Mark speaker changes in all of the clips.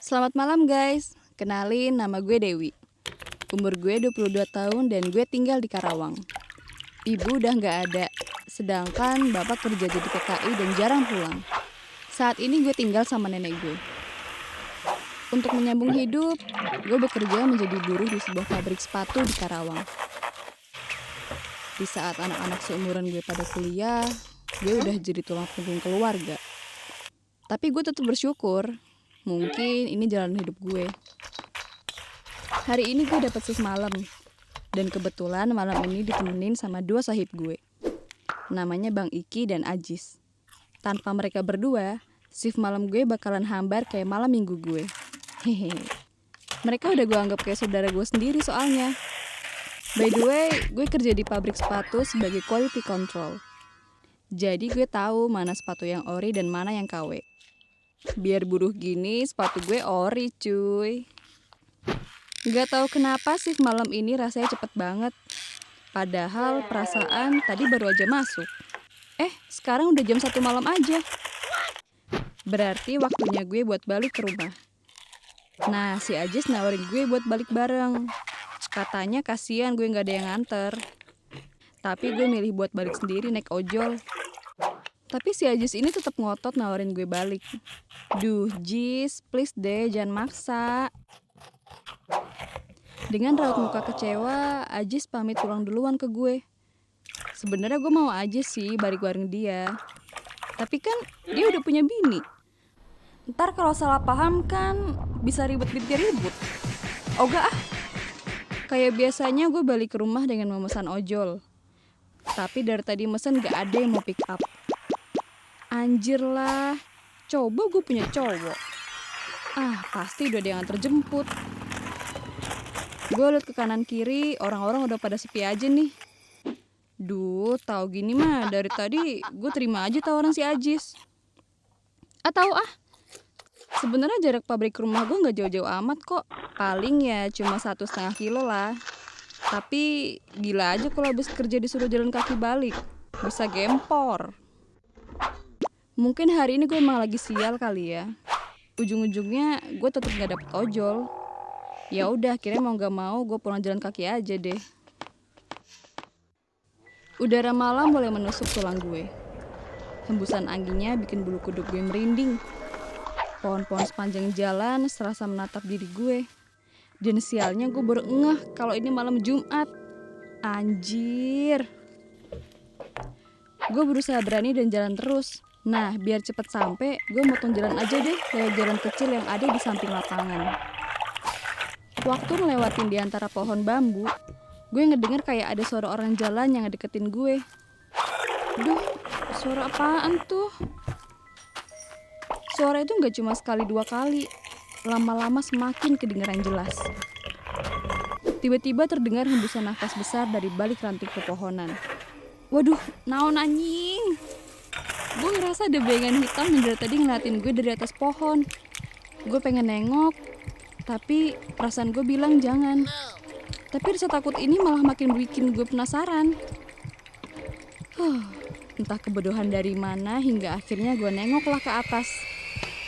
Speaker 1: Selamat malam guys, kenalin nama gue Dewi. Umur gue 22 tahun dan gue tinggal di Karawang. Ibu udah nggak ada, sedangkan bapak kerja jadi PKI dan jarang pulang. Saat ini gue tinggal sama nenek gue. Untuk menyambung hidup, gue bekerja menjadi buruh di sebuah pabrik sepatu di Karawang. Di saat anak-anak seumuran gue pada kuliah, gue udah jadi tulang punggung keluarga. Tapi gue tetap bersyukur, mungkin ini jalan hidup gue. Hari ini gue dapat shift malam, dan kebetulan malam ini ditemenin sama dua sahib gue. Namanya Bang Iki dan Ajis. Tanpa mereka berdua, shift malam gue bakalan hambar kayak malam minggu gue. Hehe. Mereka udah gue anggap kayak saudara gue sendiri soalnya. By the way, gue kerja di pabrik sepatu sebagai quality control. Jadi gue tahu mana sepatu yang ori dan mana yang KW. Biar buruh gini, sepatu gue ori cuy. Gak tahu kenapa shift malam ini rasanya cepet banget. Padahal perasaan tadi baru aja masuk. Sekarang udah jam 1 malam aja. Berarti waktunya gue buat balik ke rumah. Nah, si Ajis nawarin gue buat balik bareng. Katanya kasihan gue gak ada yang nganter. Tapi gue milih buat balik sendiri naik ojol. Tapi si Ajis ini tetap ngotot nawarin gue balik. Duh, Jis, please deh, jangan maksa. Dengan raut muka kecewa, Ajis pamit pulang duluan ke gue. Sebenarnya gue mau aja sih balik bareng dia. Tapi kan dia udah punya bini. Ntar kalau salah paham kan bisa ribet-ribet. Ogah ah. Kayak biasanya gue balik ke rumah dengan memesan ojol. Tapi dari tadi mesen gak ada yang mau pick up. Anjir lah, coba gue punya cowok. Pasti udah ada yang antar jemput. Gue liat ke kanan kiri, orang-orang udah pada sepi aja nih. Duh, tahu gini mah dari tadi gue terima aja tawaran si Ajis. Sebenarnya jarak pabrik ke rumah gue nggak jauh-jauh amat kok. Paling ya cuma 1,5 kilo lah. Tapi gila aja kalau habis kerja disuruh jalan kaki balik. Bisa gempor. Mungkin hari ini gue emang lagi sial kali ya. Ujung-ujungnya gue tetap nggak dapet ojol. Ya udah, akhirnya mau nggak mau gue pulang jalan kaki aja deh. Udara malam mulai menusuk tulang gue. Hembusan anginnya bikin bulu kuduk gue merinding. Pohon-pohon sepanjang jalan serasa menatap diri gue. Dan sialnya gue baru ngeh kalau ini malam Jumat. Anjir. Gue berusaha berani dan jalan terus. Nah, biar cepet sampai, gue motong jalan aja deh lewat jalan kecil yang ada di samping lapangan. Waktu ngelewatin di antara pohon bambu, gue ngedenger kayak ada suara orang jalan yang ngedeketin gue. Duh, suara apaan tuh? Suara itu gak cuma sekali dua kali, lama-lama semakin kedengeran jelas. Tiba-tiba terdengar hembusan nafas besar dari balik ranting pepohonan. Waduh, naon anjing. Gue ngerasa ada bayangan hitam yang dari tadi ngeliatin gue dari atas pohon. Gue pengen nengok, tapi perasaan gue bilang jangan. Tapi rasa takut ini malah makin bikin gue penasaran. Entah kebodohan dari mana hingga akhirnya gue nengoklah ke atas.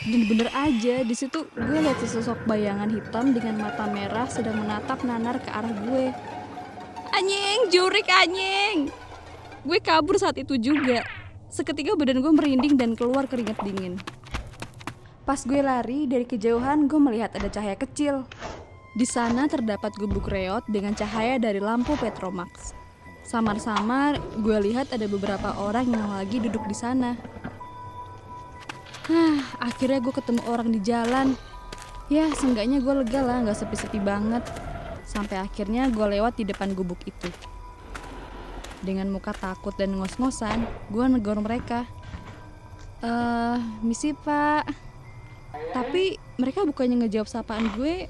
Speaker 1: Dan bener aja, di situ gue lihat sesosok bayangan hitam dengan mata merah sedang menatap nanar ke arah gue. Anjing, jurik anjing. Gue kabur saat itu juga. Seketika badan gue merinding dan keluar keringat dingin. Pas gue lari, dari kejauhan gue melihat ada cahaya kecil. Di sana terdapat gubuk reot dengan cahaya dari lampu Petromax. Samar-samar gue lihat ada beberapa orang yang lagi duduk di sana. Akhirnya gue ketemu orang di jalan. Ya, seenggaknya gue lega lah, gak sepi-sepi banget. Sampai akhirnya gue lewat di depan gubuk itu. Dengan muka takut dan ngos-ngosan, gue negor mereka. Misi pak. Tapi mereka bukannya ngejawab sapaan gue,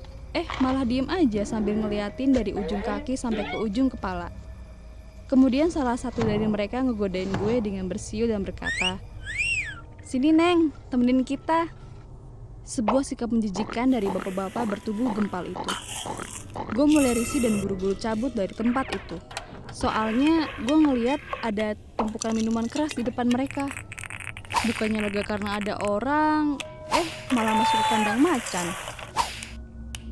Speaker 1: malah diem aja sambil ngeliatin dari ujung kaki sampai ke ujung kepala. Kemudian salah satu dari mereka ngegodain gue dengan bersiul dan berkata, "Sini Neng, temenin kita." Sebuah sikap menjijikan dari bapak-bapak bertubuh gempal itu. Gue mulai risih dan buru-buru cabut dari tempat itu. Soalnya gue ngeliat ada tumpukan minuman keras di depan mereka. Bukannya lega karena ada orang, malah masuk ke kandang macan.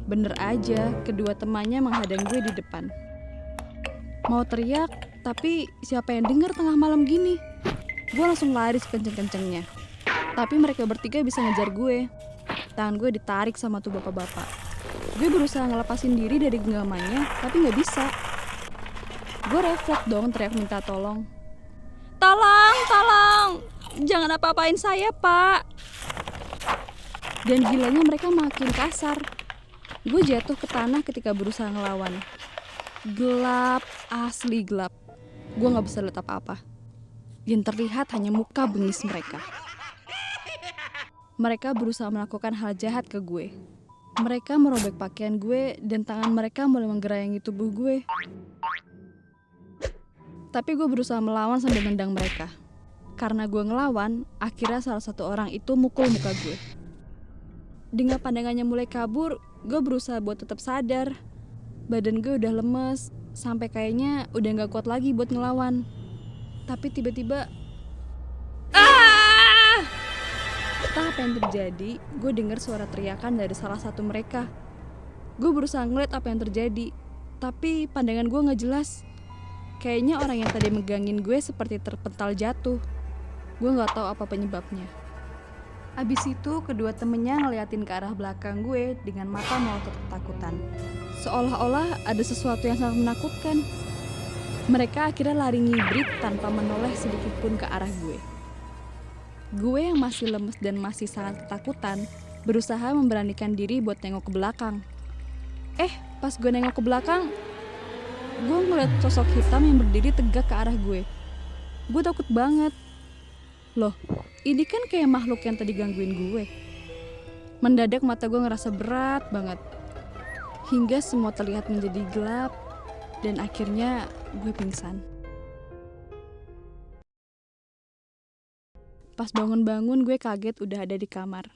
Speaker 1: Bener aja, kedua temannya menghadang gue di depan. Mau teriak, tapi siapa yang denger tengah malam gini? Gue langsung lari sekenceng-kencengnya. Tapi mereka bertiga bisa ngejar gue. Tangan gue ditarik sama tuh bapak-bapak. Gue berusaha ngelepasin diri dari genggamannya, tapi gak bisa. Gue refleks dong teriak minta tolong. Tolong, tolong! Jangan apa-apain saya, Pak! Dan gilanya mereka makin kasar. Gue jatuh ke tanah ketika berusaha ngelawan. Gelap, asli gelap. Gue gak bisa lihat apa-apa. Yang terlihat hanya muka bengis mereka. Mereka berusaha melakukan hal jahat ke gue. Mereka merobek pakaian gue dan tangan mereka mulai menggerayangi tubuh gue. Tapi gue berusaha melawan sambil nendang mereka. Karena gue ngelawan, akhirnya salah satu orang itu mukul muka gue. Dengan pandangannya mulai kabur, gue berusaha buat tetap sadar. Badan gue udah lemes, sampai kayaknya udah gak kuat lagi buat ngelawan. Tapi tiba-tiba entah apa yang terjadi, gue dengar suara teriakan dari salah satu mereka. Gue berusaha ngeliat apa yang terjadi, tapi pandangan gue gak jelas. Kayaknya orang yang tadi megangin gue seperti terpental jatuh. Gue gak tahu apa penyebabnya. Abis itu kedua temennya ngeliatin ke arah belakang gue dengan mata melotot ketakutan. Seolah-olah ada sesuatu yang sangat menakutkan. Mereka akhirnya lari ngibrit tanpa menoleh sedikit pun ke arah gue. Gue yang masih lemes dan masih sangat ketakutan berusaha memberanikan diri buat nengok ke belakang. Pas gue nengok ke belakang, gue ngeliat sosok hitam yang berdiri tegak ke arah gue. Gue takut banget. Loh, ini kan kayak makhluk yang tadi gangguin gue. Mendadak mata gue ngerasa berat banget. Hingga semua terlihat menjadi gelap. Dan akhirnya gue pingsan. Pas bangun-bangun gue kaget udah ada di kamar.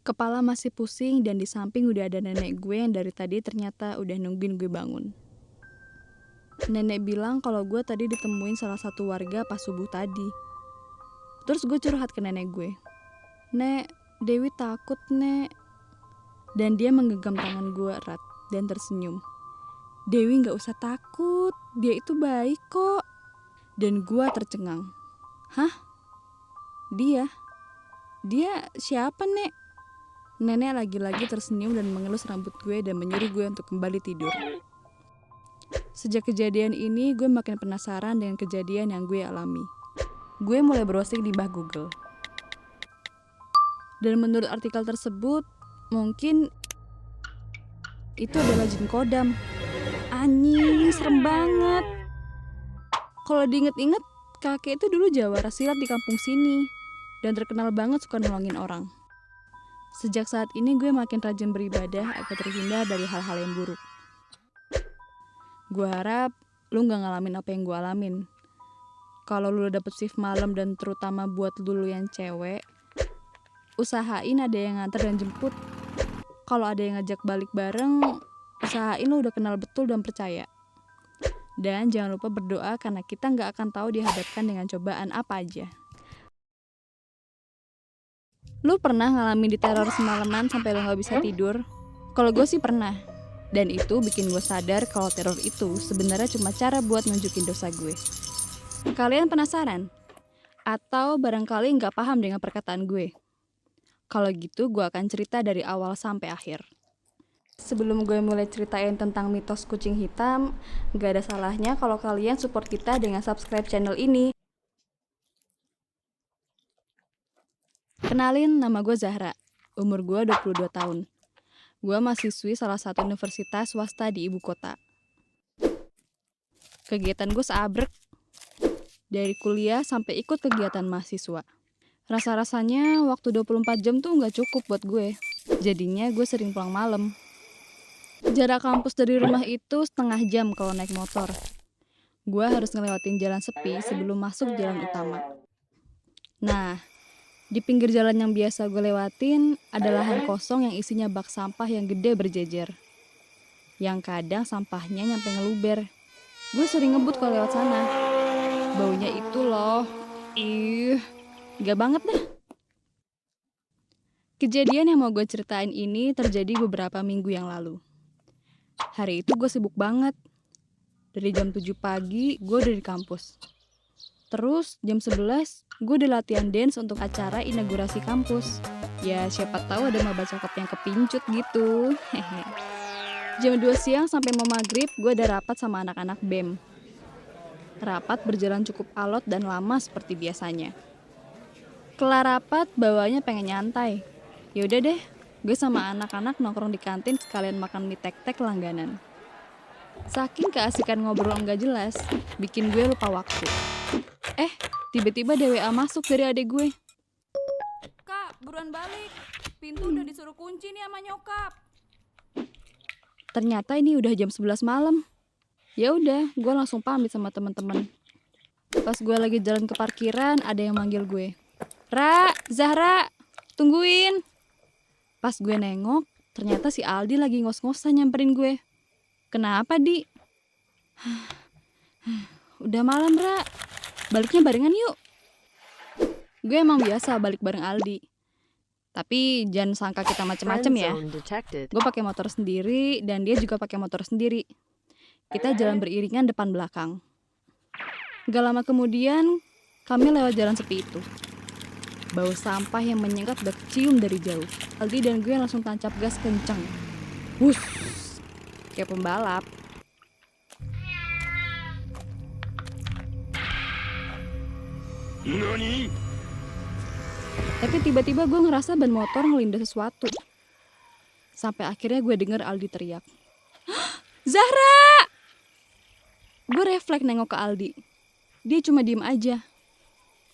Speaker 1: Kepala masih pusing dan di samping udah ada nenek gue yang dari tadi ternyata udah nungguin gue bangun. Nenek bilang kalau gue tadi ditemuin salah satu warga pas subuh tadi. Terus gue curhat ke nenek gue. Nek, Dewi takut, Nek. Dan dia menggenggam tangan gue erat dan tersenyum. Dewi gak usah takut, dia itu baik kok. Dan gue tercengang. Hah? Dia? Dia siapa, Nek? Nenek lagi-lagi tersenyum dan mengelus rambut gue dan menyuruh gue untuk kembali tidur. Sejak kejadian ini, gue makin penasaran dengan kejadian yang gue alami. Gue mulai browsing di bah Google. Dan menurut artikel tersebut, mungkin itu adalah jin kodam. Anjing, serem banget. Kalau diinget-inget, kakek itu dulu jawara silat di kampung sini. Dan terkenal banget suka nolongin orang. Sejak saat ini gue makin rajin beribadah agar terhindar dari hal-hal yang buruk. Gue harap lu gak ngalamin apa yang gue alamin. Kalau lu dapet shift malam dan terutama buat lu yang cewek, usahain ada yang nganter dan jemput. Kalau ada yang ngajak balik bareng, usahain lu udah kenal betul dan percaya. Dan jangan lupa berdoa karena kita gak akan tahu dihadapkan dengan cobaan apa aja. Lu pernah ngalamin diteror semalaman sampai lu gak bisa tidur? Kalau gue sih pernah. Dan itu bikin gue sadar kalau teror itu sebenarnya cuma cara buat nunjukin dosa gue. Kalian penasaran? Atau barangkali nggak paham dengan perkataan gue? Kalau gitu gue akan cerita dari awal sampai akhir. Sebelum gue mulai ceritain tentang mitos kucing hitam, gak ada salahnya kalau kalian support kita dengan subscribe channel ini. Kenalin, nama gue Zahra. Umur gue 22 tahun. Gue mahasiswi salah satu universitas swasta di ibu kota. Kegiatan gue seabrek. Dari kuliah sampai ikut kegiatan mahasiswa. Rasa-rasanya waktu 24 jam tuh gak cukup buat gue. Jadinya gue sering pulang malam. Jarak kampus dari rumah itu setengah jam kalau naik motor. Gue harus ngelewatin jalan sepi sebelum masuk jalan utama. Nah, di pinggir jalan yang biasa gue lewatin ada lahan kosong yang isinya bak sampah yang gede berjejer. Yang kadang sampahnya nyampe ngeluber. Gue sering ngebut kalau lewat sana. Baunya itu loh, gak banget dah. Kejadian yang mau gue ceritain ini terjadi beberapa minggu yang lalu. Hari itu gue sibuk banget. Dari jam 7 pagi gue udah di kampus. Terus jam 11 gue udah latihan dance untuk acara inaugurasi kampus. Ya siapa tahu ada maba cakep yang kepincut gitu. Jam 2 siang sampai mau maghrib gue udah rapat sama anak-anak BEM. Rapat berjalan cukup alot dan lama seperti biasanya. Kelar rapat bawanya pengen nyantai. Yaudah deh, gue sama anak-anak nongkrong di kantin sekalian makan mie tek-tek langganan. Saking keasikan ngobrol nggak jelas, bikin gue lupa waktu. Tiba-tiba ada WA masuk dari adik gue.
Speaker 2: Kak, buruan balik. Pintu udah disuruh kunci nih sama nyokap.
Speaker 1: Ternyata ini udah jam 11 malam. Ya udah, gue langsung pamit sama teman-teman. Pas gue lagi jalan ke parkiran, ada yang manggil gue. Ra, Zahra, tungguin. Pas gue nengok, ternyata si Aldi lagi ngos-ngosan nyamperin gue. Kenapa, Di? Udah malam, Ra. Baliknya barengan yuk. Gue emang biasa balik bareng Aldi. Tapi jangan sangka kita macem-macem ya. Gue pakai motor sendiri dan dia juga pakai motor sendiri. Kita jalan beriringan depan belakang. Gak lama kemudian, kami lewat jalan sepi itu. Bau sampah yang menyengat udah kecium dari jauh. Aldi dan gue langsung tancap gas kencang. Wuss, kayak pembalap.
Speaker 3: Nani?
Speaker 1: Tapi tiba-tiba gue ngerasa ban motor ngelindas sesuatu. Sampai akhirnya gue denger Aldi teriak. Zahra! Gue refleks nengok ke Aldi. Dia cuma diem aja.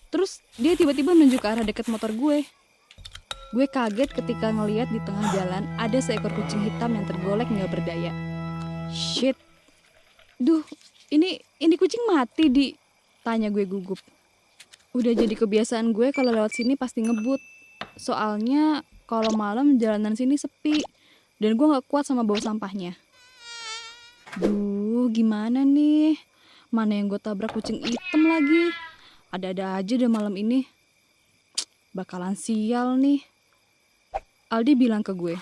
Speaker 1: Terus dia tiba-tiba nunjuk ke arah deket motor gue. Gue kaget ketika ngeliat di tengah jalan ada seekor kucing hitam yang tergolek gak berdaya. Shit. Duh, ini kucing mati, Di. Tanya gue gugup. Udah jadi kebiasaan gue kalau lewat sini pasti ngebut. Soalnya kalau malam jalanan sini sepi. Dan gue gak kuat sama bau sampahnya. Duh, gimana nih? Mana yang gue tabrak kucing hitam lagi? Ada-ada aja deh malam ini. Bakalan sial nih. Aldi bilang ke gue,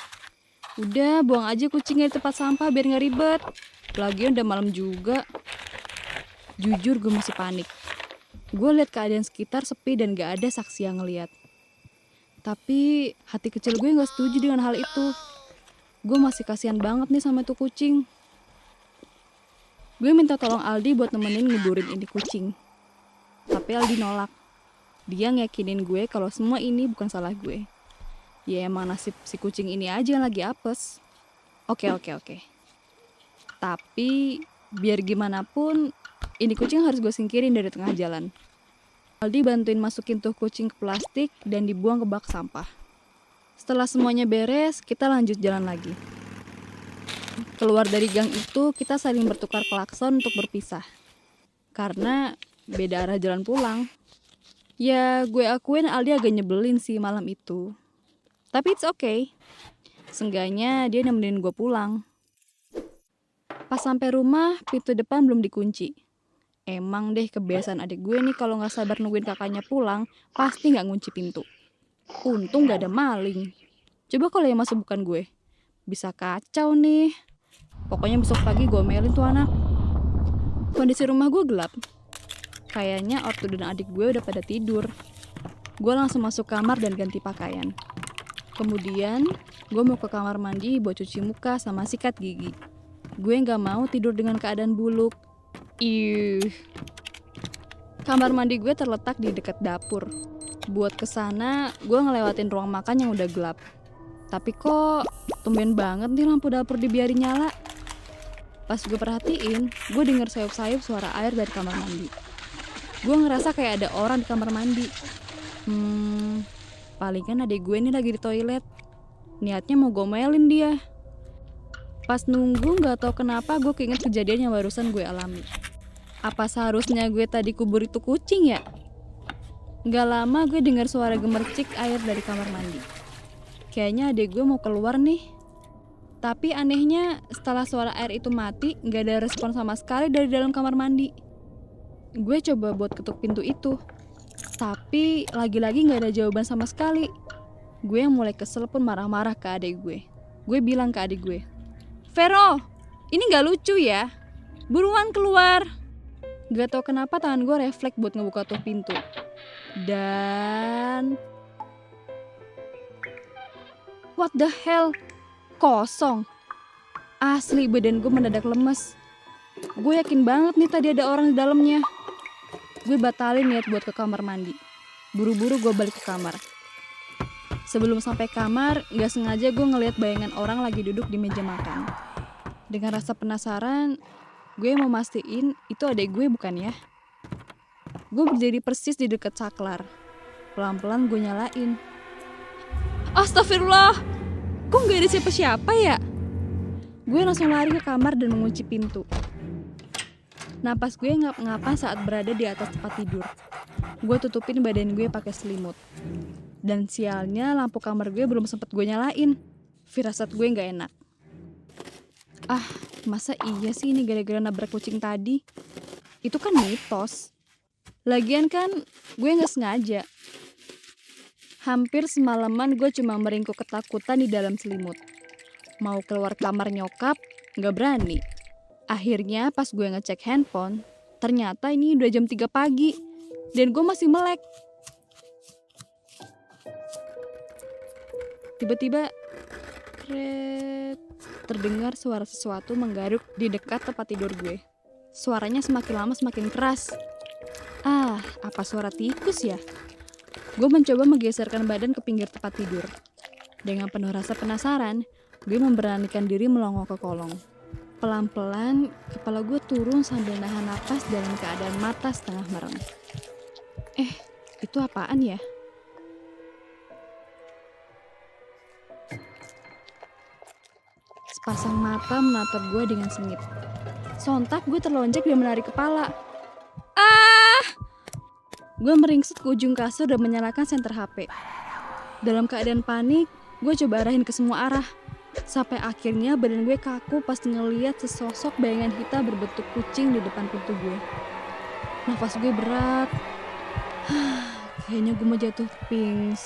Speaker 1: udah buang aja kucingnya di tempat sampah biar gak ribet. Lagian udah malam juga. Jujur gue masih panik. Gue liat keadaan sekitar sepi dan gak ada saksi yang ngeliat. Tapi hati kecil gue gak setuju dengan hal itu. Gue masih kasihan banget nih sama tuh kucing. Gue minta tolong Aldi buat nemenin ngeburin ini kucing. Tapi Aldi nolak. Dia ngeyakinin gue kalau semua ini bukan salah gue. Ya emang nasib si kucing ini aja yang lagi apes. Oke. Tapi biar gimana pun, ini kucing harus gue singkirin dari tengah jalan. Aldi bantuin masukin tuh kucing ke plastik dan dibuang ke bak sampah. Setelah semuanya beres, kita lanjut jalan lagi. Keluar dari gang itu, kita saling bertukar klakson untuk berpisah. Karena beda arah jalan pulang. Ya, gue akuin Aldi agak nyebelin sih malam itu. Tapi it's okay. Seenggaknya dia nemenin gue pulang. Pas sampai rumah, pintu depan belum dikunci. Emang deh kebiasaan adik gue nih kalau gak sabar nungguin kakaknya pulang, pasti gak ngunci pintu. Untung gak ada maling. Coba kalau yang masuk bukan gue. Bisa kacau nih. Pokoknya besok pagi gue omelin tuh anak. Kondisi rumah gue gelap. Kayaknya ortu dan adik gue udah pada tidur. Gue langsung masuk kamar dan ganti pakaian. Kemudian gue mau ke kamar mandi buat cuci muka sama sikat gigi. Gue gak mau tidur dengan keadaan buluk. Kamar mandi gue terletak di dekat dapur. Buat kesana, gue ngelewatin ruang makan yang udah gelap. Tapi kok tumben banget nih lampu dapur dibiarin nyala. Pas gue perhatiin, gue denger sayup-sayup suara air dari kamar mandi. Gue ngerasa kayak ada orang di kamar mandi. Palingan adek gue nih lagi di toilet. Niatnya mau gomelin dia. Pas nunggu gak tau kenapa gue keinget kejadian yang barusan gue alami. Apa seharusnya gue tadi kubur itu kucing ya? Gak lama gue dengar suara gemercik air dari kamar mandi. Kayaknya adek gue mau keluar nih. Tapi anehnya setelah suara air itu mati, gak ada respon sama sekali dari dalam kamar mandi. Gue coba buat ketuk pintu itu. Tapi lagi-lagi gak ada jawaban sama sekali. Gue yang mulai kesel pun marah-marah ke adik gue. Gue bilang ke adik gue, "Vero, ini gak lucu ya. Buruan keluar." Gak tau kenapa tangan gue refleks buat ngebuka tuh pintu. Dan... what the hell? Kosong. Asli badan gue mendadak lemes. Gue yakin banget nih tadi ada orang di dalamnya. Gue batalin niat buat ke kamar mandi. Buru-buru gue balik ke kamar. Sebelum sampai kamar, gak sengaja gue ngeliat bayangan orang lagi duduk di meja makan. Dengan rasa penasaran, gue mau mastiin itu adek gue bukan ya? Gue berdiri persis di dekat saklar. Pelan-pelan gue nyalain. Astagfirullah, kok gak ada siapa-siapa ya? Gue langsung lari ke kamar dan mengunci pintu. Napas gue ngap-ngapan saat berada di atas tempat tidur. Gue tutupin badan gue pakai selimut. Dan sialnya lampu kamar gue belum sempet gue nyalain. Firasat gue gak enak. Ah, masa iya sih ini gara-gara nabrak kucing tadi? Itu kan mitos. Lagian kan gue gak sengaja. Hampir semalaman gue cuma meringkuk ketakutan di dalam selimut. Mau keluar kamar nyokap, gak berani. Akhirnya pas gue ngecek handphone, ternyata ini udah jam 3 pagi. Dan gue masih melek. Tiba-tiba, terdengar suara sesuatu menggaruk di dekat tempat tidur gue. Suaranya semakin lama semakin keras. Ah, apa suara tikus ya? Gue mencoba menggeserkan badan ke pinggir tempat tidur. Dengan penuh rasa penasaran, gue memberanikan diri melongo ke kolong. Pelan-pelan, kepala gue turun sambil nahan napas dalam keadaan mata setengah merem. Itu apaan ya? Sepasang mata menatap gue dengan sengit. Sontak gue terlonjak dan menarik kepala. Ah! Gue meringsut ke ujung kasur dan menyalakan senter HP. Dalam keadaan panik, gue coba arahin ke semua arah. Sampai akhirnya badan gue kaku pas ngeliat sesosok bayangan hitam berbentuk kucing di depan pintu gue. Nafas gue berat. Kayaknya gue mau jatuh pings.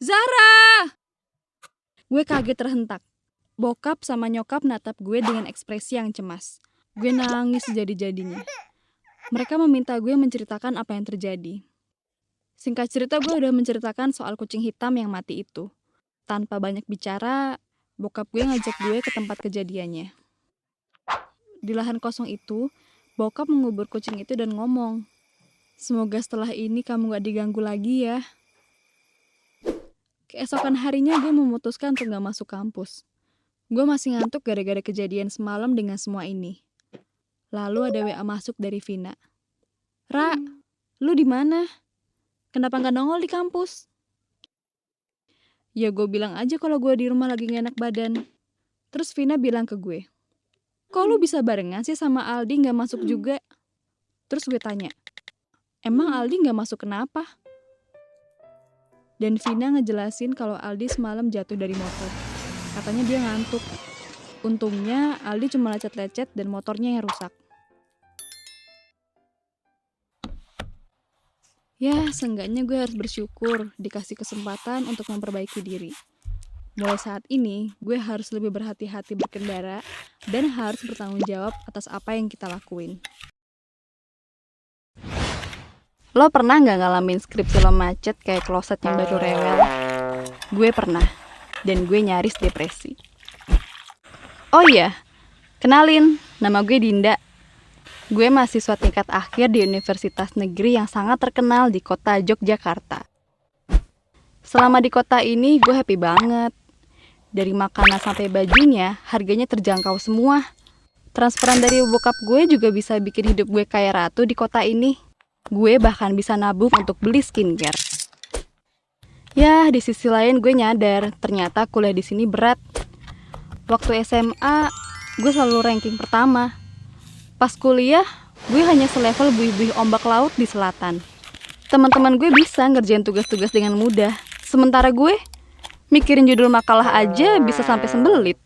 Speaker 1: Zara! Gue kaget terhentak. Bokap sama nyokap natap gue dengan ekspresi yang cemas. Gue nangis sejadi-jadinya. Mereka meminta gue menceritakan apa yang terjadi. Singkat cerita, gue udah menceritakan soal kucing hitam yang mati itu. Tanpa banyak bicara, bokap gue ngajak gue ke tempat kejadiannya. Di lahan kosong itu, bokap mengubur kucing itu dan ngomong, "Semoga setelah ini kamu gak diganggu lagi ya." Keesokan harinya gue memutuskan untuk gak masuk kampus. Gue masih ngantuk gara-gara kejadian semalam dengan semua ini. Lalu ada WA masuk dari Vina. "Ra, lu di mana? Kenapa gak nongol di kampus?" Ya gue bilang aja kalau gue di rumah lagi gak enak badan. Terus Vina bilang ke gue, "Kok lu bisa barengan sih sama Aldi gak masuk juga?" Terus gue tanya, "Emang Aldi gak masuk kenapa?" Dan Vina ngejelasin kalau Aldi semalam jatuh dari motor. Katanya dia ngantuk. Untungnya Aldi cuma lecet-lecet dan motornya yang rusak. Ya, seenggaknya gue harus bersyukur dikasih kesempatan untuk memperbaiki diri. Mulai saat ini, gue harus lebih berhati-hati berkendara dan harus bertanggung jawab atas apa yang kita lakuin. Lo pernah gak ngalamin skripsi lo macet kayak kloset yang baru rewel? Gue pernah, dan gue nyaris depresi. Oh iya, kenalin, nama gue Dinda. Gue mahasiswa tingkat akhir di universitas negeri yang sangat terkenal di kota Yogyakarta. Selama di kota ini, gue happy banget. Dari makanan sampai bajunya, harganya terjangkau semua. Transferan dari bokap gue juga bisa bikin hidup gue kayak ratu di kota ini. Gue bahkan bisa nabung untuk beli skincare. Ya, di sisi lain gue nyadar ternyata kuliah di sini berat. Waktu SMA, gue selalu ranking pertama. Pas kuliah, gue hanya selevel buih-buih ombak laut di selatan. Teman-teman gue bisa ngerjain tugas-tugas dengan mudah. Sementara gue, mikirin judul makalah aja bisa sampai sembelit.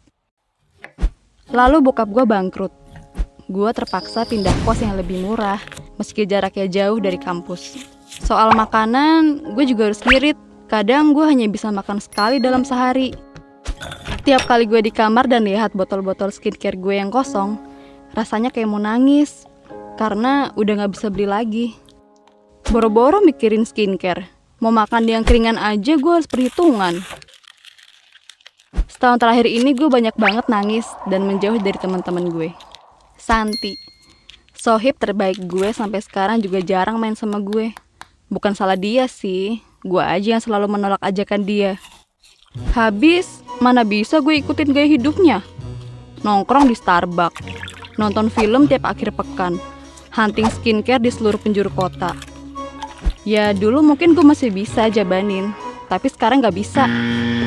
Speaker 1: Lalu bokap gue bangkrut. Gue terpaksa pindah kos yang lebih murah, meski jaraknya jauh dari kampus. Soal makanan, gue juga harus ngirit. Kadang gue hanya bisa makan sekali dalam sehari. Tiap kali gue di kamar dan lihat botol-botol skincare gue yang kosong, rasanya kayak mau nangis, karena udah gak bisa beli lagi. Boro-boro mikirin skincare, mau makan yang keringan aja gue harus perhitungan. Setahun terakhir ini gue banyak banget nangis dan menjauh dari teman-teman gue. Santi, sohib terbaik gue sampai sekarang juga jarang main sama gue. Bukan salah dia sih, gue aja yang selalu menolak ajakan dia. Habis, mana bisa gue ikutin gaya hidupnya? Nongkrong di Starbucks, nonton film tiap akhir pekan, hunting skincare di seluruh penjuru kota. Ya dulu mungkin gue masih bisa jabanin, tapi sekarang gak bisa.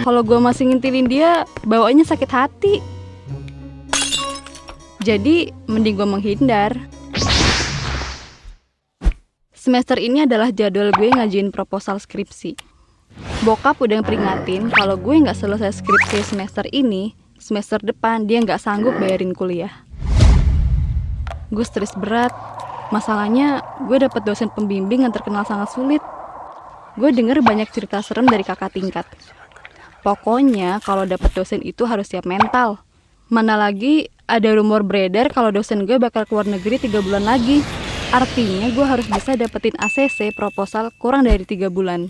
Speaker 1: Kalau gue masih ngintilin dia, bawaannya sakit hati. Jadi, mending gue menghindar. Semester ini adalah jadwal gue ngajuin proposal skripsi. Bokap udah peringatin kalau gue gak selesai skripsi semester ini, semester depan dia gak sanggup bayarin kuliah. Gue stres berat. Masalahnya, gue dapet dosen pembimbing yang terkenal sangat sulit. Gue denger banyak cerita serem dari kakak tingkat. Pokoknya kalau dapet dosen itu harus siap mental. Mana lagi ada rumor beredar kalau dosen gue bakal keluar negeri 3 bulan lagi. Artinya gue harus bisa dapetin ACC proposal kurang dari 3 bulan.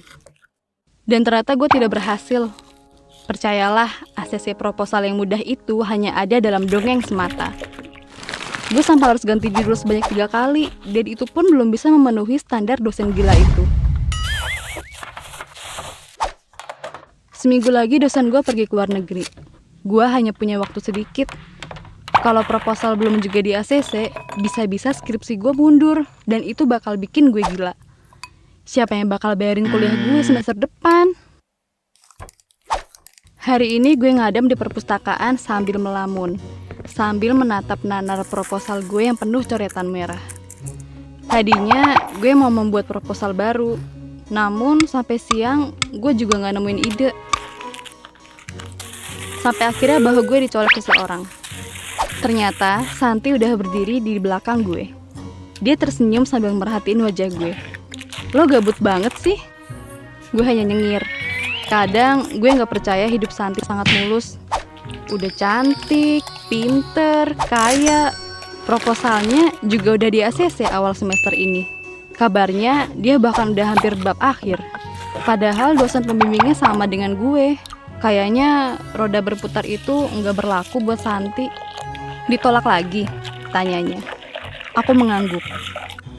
Speaker 1: Dan ternyata gue tidak berhasil. Percayalah, ACC proposal yang mudah itu hanya ada dalam dongeng semata. Gue sampai harus ganti judul sebanyak 3 kali, dan itu pun belum bisa memenuhi standar dosen gila itu. Seminggu lagi dosen gue pergi ke luar negeri. Gue hanya punya waktu sedikit. Kalau proposal belum juga di ACC, bisa-bisa skripsi gue mundur, dan itu bakal bikin gue gila. Siapa yang bakal bayarin kuliah gue semester depan? Hari ini gue ngadem di perpustakaan sambil melamun, sambil menatap nanar proposal gue yang penuh coretan merah. Tadinya gue mau membuat proposal baru, namun sampai siang gue juga gak nemuin ide. Sampai akhirnya bahu gue dicolek seseorang. Ternyata Santi udah berdiri di belakang gue. Dia tersenyum sambil merhatiin wajah gue. Lo gabut banget sih? Gue hanya nyengir. Kadang gue gak percaya hidup Santi sangat mulus. Udah cantik, pinter, kaya. Proposalnya juga udah di ACC awal semester ini. Kabarnya dia bahkan udah hampir bab akhir. Padahal dosen pembimbingnya sama dengan gue. Kayaknya roda berputar itu nggak berlaku buat Santi. Ditolak lagi? Tanyanya. Aku mengangguk.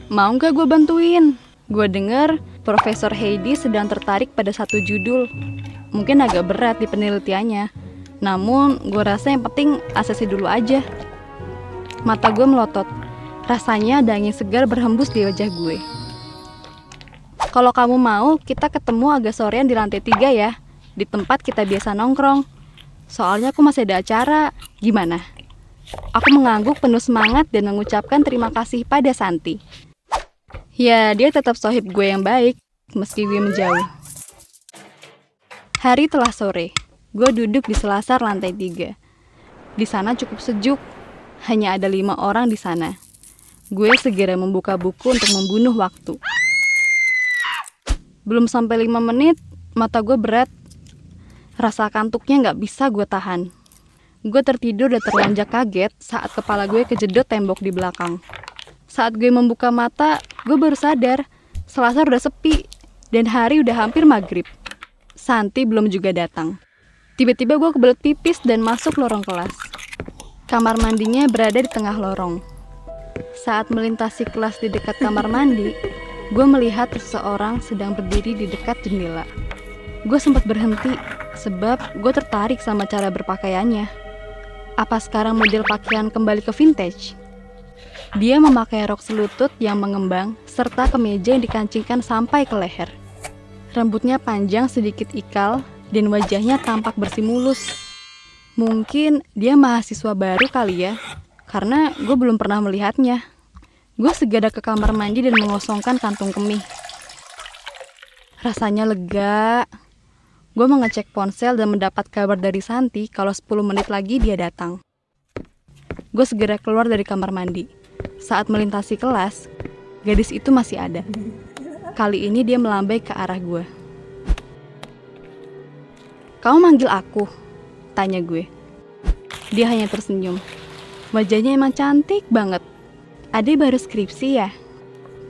Speaker 1: Mau nggak gue bantuin? Gue dengar Profesor Heidi sedang tertarik pada satu judul. Mungkin agak berat di penelitiannya. Namun gue rasa yang penting ACC dulu aja. Mata gue melotot. Rasanya ada angin segar berhembus di wajah gue. Kalau kamu mau, kita ketemu agak sorean di lantai 3 ya. Di tempat kita biasa nongkrong. Soalnya aku masih ada acara. Gimana? Aku mengangguk penuh semangat dan mengucapkan terima kasih pada Santi. Ya, dia tetap sohib gue yang baik, meski gue menjauh. Hari telah sore. Gue duduk di selasar lantai 3. Di sana cukup sejuk. Hanya ada 5 orang di sana. Gue segera membuka buku untuk membunuh waktu. Belum sampai 5 menit, mata gue berat. Rasa kantuknya gak bisa gue tahan. Gue tertidur dan terlonjak kaget saat kepala gue kejedot tembok di belakang. Saat gue membuka mata, gue baru sadar selasar udah sepi dan hari udah hampir maghrib. Santi belum juga datang. Tiba-tiba gue kebelet pipis dan masuk lorong kelas. Kamar mandinya berada di tengah lorong. Saat melintasi kelas di dekat kamar mandi, gue melihat seseorang sedang berdiri di dekat jendela. Gue sempat berhenti sebab gue tertarik sama cara berpakaiannya. Apa sekarang model pakaian kembali ke vintage? Dia memakai rok selutut yang mengembang serta kemeja yang dikancingkan sampai ke leher. Rambutnya panjang sedikit ikal dan wajahnya tampak bersih mulus. Mungkin dia mahasiswa baru kali ya, karena gue belum pernah melihatnya. Gue segera ke kamar mandi dan mengosongkan kantung kemih. Rasanya lega. Gue mengecek ponsel dan mendapat kabar dari Santi kalau 10 menit lagi dia datang. Gue segera keluar dari kamar mandi. Saat melintasi kelas, gadis itu masih ada. Kali ini dia melambai ke arah gue. Kamu manggil aku? Tanya gue. Dia hanya tersenyum. Wajahnya emang cantik banget. Adik baru skripsi ya?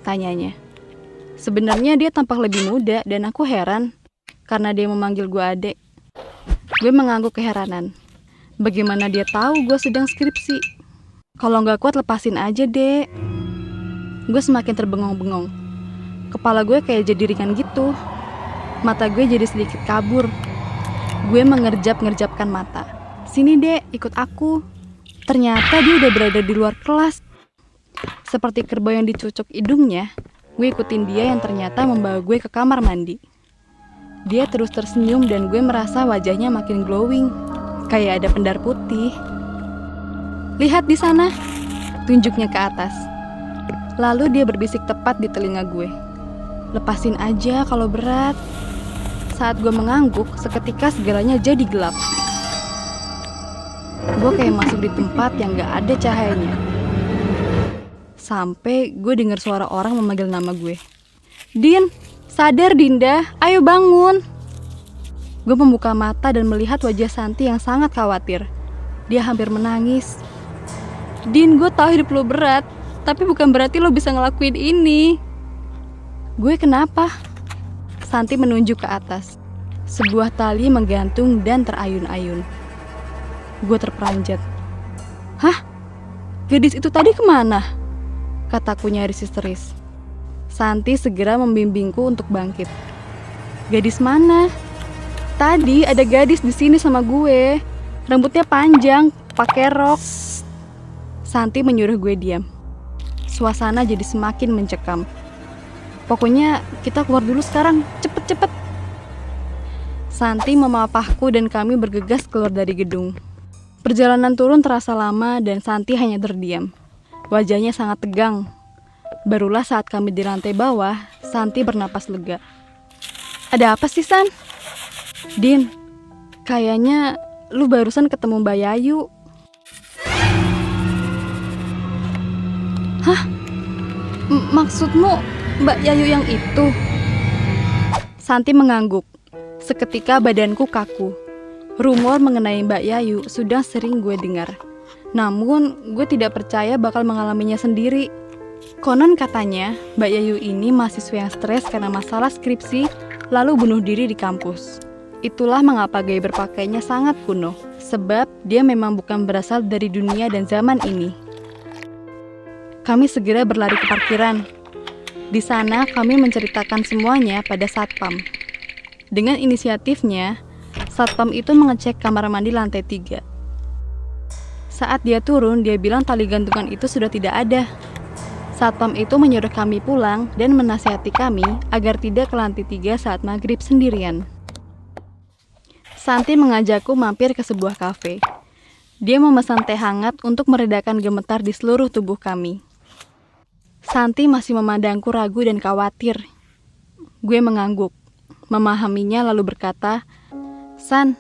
Speaker 1: Tanyanya. Sebenarnya dia tampak lebih muda dan aku heran karena dia memanggil gue adek. Gue mengangguk keheranan. Bagaimana dia tahu gue sedang skripsi? Kalau nggak kuat lepasin aja, Dek. Gue semakin terbengong-bengong. Kepala gue kayak jadi ringan gitu. Mata gue jadi sedikit kabur. Gue mengerjap-ngerjapkan mata. Sini, Dek, ikut aku. Ternyata dia udah berada di luar kelas. Seperti kerbau yang dicucuk hidungnya, gue ikutin dia yang ternyata membawa gue ke kamar mandi. Dia terus tersenyum dan gue merasa wajahnya makin glowing, kayak ada pendar putih. Lihat di sana, tunjuknya ke atas. Lalu dia berbisik tepat di telinga gue. Lepasin aja kalau berat. Saat gue mengangguk, seketika segalanya jadi gelap. Gue kayak masuk di tempat yang gak ada cahayanya. Sampai gue dengar suara orang memanggil nama gue. Din, sadar Dinda, ayo bangun. Gue membuka mata dan melihat wajah Santi yang sangat khawatir. Dia hampir menangis. Din, gue tahu hidup lo berat, tapi bukan berarti lo bisa ngelakuin ini. Gue kenapa? Santi menunjuk ke atas. Sebuah tali menggantung dan terayun-ayun. Gue terperanjat. Hah? Gadis itu tadi kemana? Kataku nyaris histeris. Santi segera membimbingku untuk bangkit. Gadis mana? Tadi ada gadis di sini sama gue. Rambutnya panjang, pakai rok. Santi menyuruh gue diam. Suasana jadi semakin mencekam. Pokoknya kita keluar dulu sekarang, cepet-cepet. Santi memapahku dan kami bergegas keluar dari gedung. Perjalanan turun terasa lama dan Santi hanya terdiam. Wajahnya sangat tegang. Barulah saat kami di lantai bawah, Santi bernapas lega. Ada apa sih, San? Din, kayaknya lu barusan ketemu Mbak Yayu. Hah? Maksudmu Mbak Yayu yang itu? Santi mengangguk. Seketika badanku kaku. Rumor mengenai Mbak Yayu sudah sering gue dengar. Namun, gue tidak percaya bakal mengalaminya sendiri. Konon katanya, Mbak Yayu ini mahasiswa yang stres karena masalah skripsi, lalu bunuh diri di kampus. Itulah mengapa gaya berpakaiannya sangat kuno, sebab dia memang bukan berasal dari dunia dan zaman ini. Kami segera berlari ke parkiran. Di sana, kami menceritakan semuanya pada Satpam. Dengan inisiatifnya, Satpam itu mengecek kamar mandi lantai 3. Saat dia turun, dia bilang tali gantungan itu sudah tidak ada. Satpam itu menyuruh kami pulang dan menasihati kami agar tidak ke lantai 3 saat maghrib sendirian. Santi mengajakku mampir ke sebuah kafe. Dia memesan teh hangat untuk meredakan gemetar di seluruh tubuh kami. Santi masih memandangku ragu dan khawatir. Gue mengangguk, memahaminya lalu berkata, San,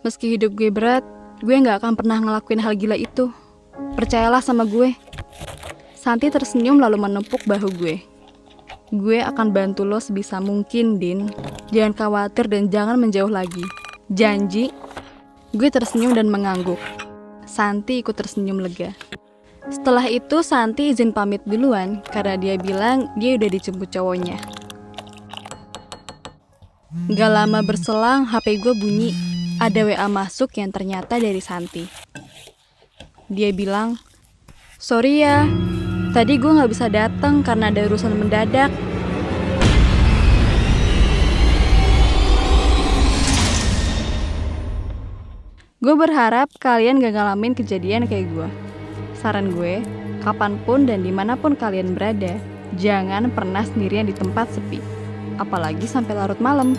Speaker 1: meski hidup gue berat, gue gak akan pernah ngelakuin hal gila itu. Percayalah sama gue. Santi tersenyum lalu menepuk bahu gue. Gue akan bantu lo sebisa mungkin, Din. Jangan khawatir dan jangan menjauh lagi. Janji? Gue tersenyum dan mengangguk. Santi ikut tersenyum lega. Setelah itu Santi izin pamit duluan karena dia bilang dia udah dijemput cowoknya. Gak lama berselang HP gue bunyi. Ada WA masuk yang ternyata dari Santi. Dia bilang, sorry ya, tadi gue gak bisa datang karena ada urusan mendadak. Gue berharap kalian gak ngalamin kejadian kayak gue. Saran gue, kapanpun dan dimanapun kalian berada, jangan pernah sendirian di tempat sepi. Apalagi sampai larut malam.